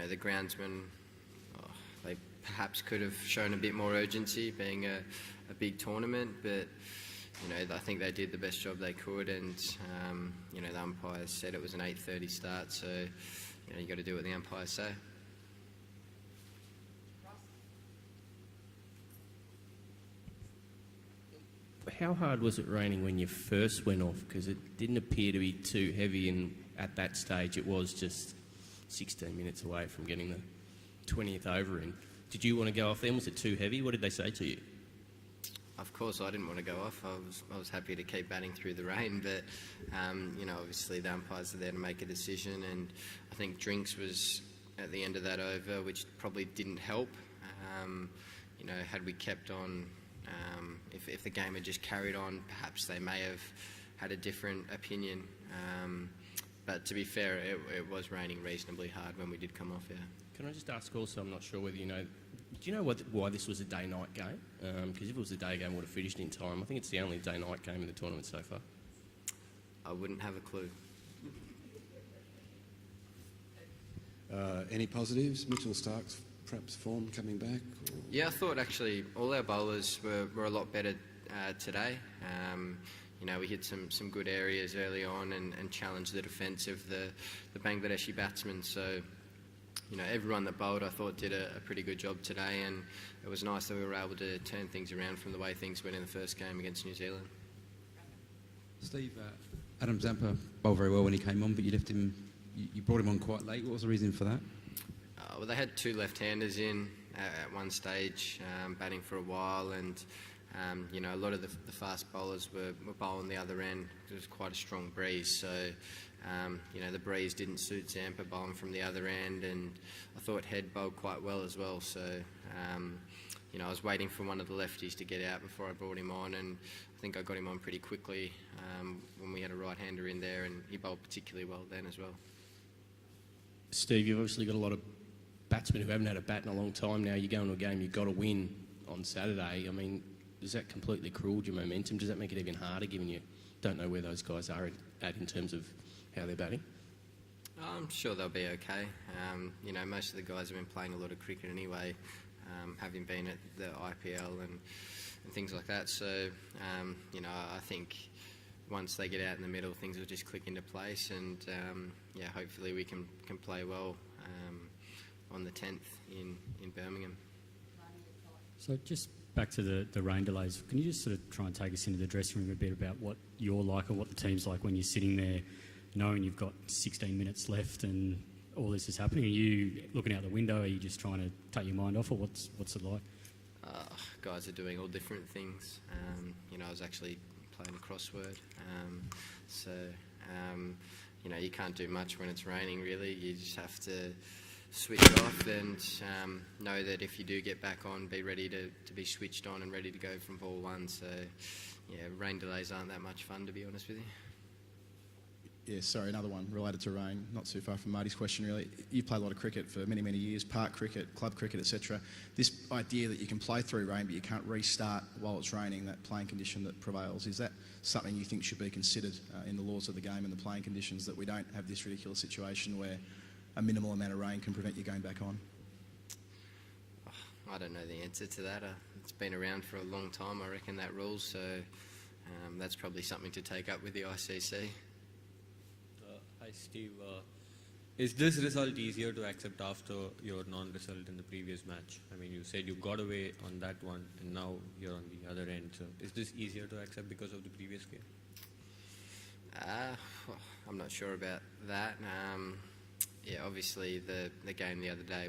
the groundsmen, they perhaps could have shown a bit more urgency, being a big tournament, but I think they did the best job they could, and the umpires said it was an 8:30 start, so you got to do what the umpires say. How hard was it raining when you first went off? Because it didn't appear to be too heavy, and at that stage it was just 16 minutes away from getting the 20th over in. Did you want to go off then? Was it too heavy? What did they say to you? Of course, I didn't want to go off. I was happy to keep batting through the rain, but obviously the umpires are there to make a decision, and I think drinks was at the end of that over, which probably didn't help. Had we kept on, if the game had just carried on, perhaps they may have had a different opinion. But to be fair, it was raining reasonably hard when we did come off. Yeah. Can I just ask also, I'm not sure whether you know, do you know why this was a day-night game? Because if it was a day game, it would have finished in time. I think it's the only day-night game in the tournament so far. I wouldn't have a clue. Any positives? Mitchell Stark's perhaps form coming back? Or? Yeah, I thought actually all our bowlers were a lot better today. We hit some good areas early on and challenged the defence of the Bangladeshi batsmen. So, everyone that bowled I thought did a pretty good job today, and it was nice that we were able to turn things around from the way things went in the first game against New Zealand. Steve, Adam Zampa bowled very well when he came on, but you left him. You brought him on quite late. What was the reason for that? Well, they had two left-handers in at one stage, batting for a while, and a lot of the fast bowlers were bowling the other end. It was quite a strong breeze, so the breeze didn't suit Zampa bowling from the other end, and I thought Head bowled quite well as well. So I was waiting for one of the lefties to get out before I brought him on, and I think I got him on pretty quickly when we had a right-hander in there, and he bowled particularly well then as well. Steve, you've obviously got a lot of batsmen who haven't had a bat in a long time now. You go into a game, you've got to win on Saturday. I mean, does that completely cruel your momentum? Does that make it even harder, given you don't know where those guys are at in terms of how they're batting? I'm sure they'll be okay. Most of the guys have been playing a lot of cricket anyway, having been at the IPL and things like that. So, I think once they get out in the middle, things will just click into place, and hopefully we can play well on the 10th in Birmingham. So just back to the rain delays, can you just sort of try and take us into the dressing room a bit about what you're like or what the team's like when you're sitting there knowing you've got 16 minutes left and all this is happening? Are you looking out the window? Are you just trying to take your mind off, or what's it like? Guys are doing all different things. I was actually playing a crossword. You can't do much when it's raining, really. You just have to switch off and know that if you do get back on, be ready to be switched on and ready to go from ball one. So, rain delays aren't that much fun, to be honest with you. Yeah, sorry, another one related to rain, not too far from Marty's question really. You've played a lot of cricket for many, many years, park cricket, club cricket, etc. This idea that you can play through rain but you can't restart while it's raining, that playing condition that prevails, is that something you think should be considered in the laws of the game and the playing conditions, that we don't have this ridiculous situation where a minimal amount of rain can prevent you going back on? I don't know the answer to that. It's been around for a long time, I reckon, that rule, so that's probably something to take up with the ICC. Hi Steve, is this result easier to accept after your non-result in the previous match? I mean, you said you got away on that one and now you're on the other end, so is this easier to accept because of the previous game? I'm not sure about that. Obviously the game the other day,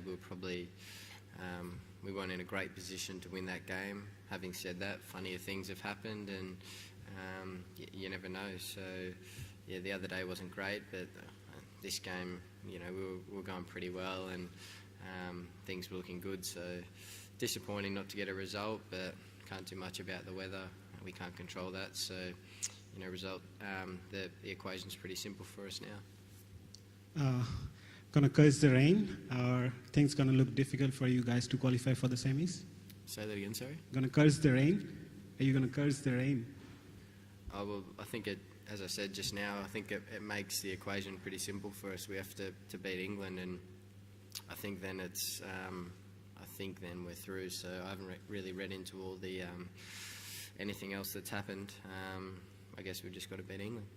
we weren't in a great position to win that game. Having said that, funnier things have happened, and you never know. So the other day wasn't great, but this game, we were going pretty well, and things were looking good. So disappointing not to get a result, but can't do much about the weather. We can't control that. So the equation's pretty simple for us now. Gonna curse the rain, or things gonna look difficult for you guys to qualify for the semis? Say that again, sorry? Gonna curse the rain? Are you gonna curse the rain? Well, I think as I said just now, I think it makes the equation pretty simple for us. We have to beat England, and I think then it's I think then we're through. So I haven't really read into all the anything else that's happened. I guess we've just got to beat England.